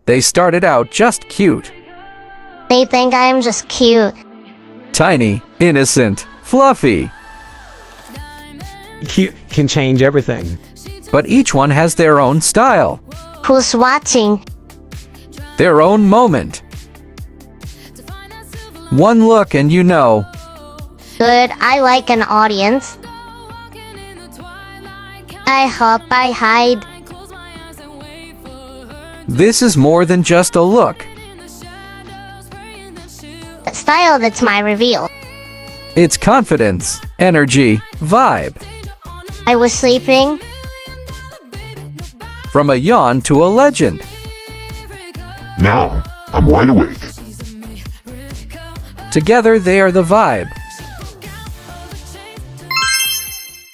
They started out just cute. They think I'm just cute. Tiny, innocent, fluffy. Cute can change everything. But each one has their own style, Who's watching? their own moment. One look and you know. Good, I like an audience. I hope I hide. This is more than just a look. Style, that's my reveal. It's confidence, energy, vibe. I was sleeping. From a yawn to a legend. Now, I'm wide awake. Together they are the vibe.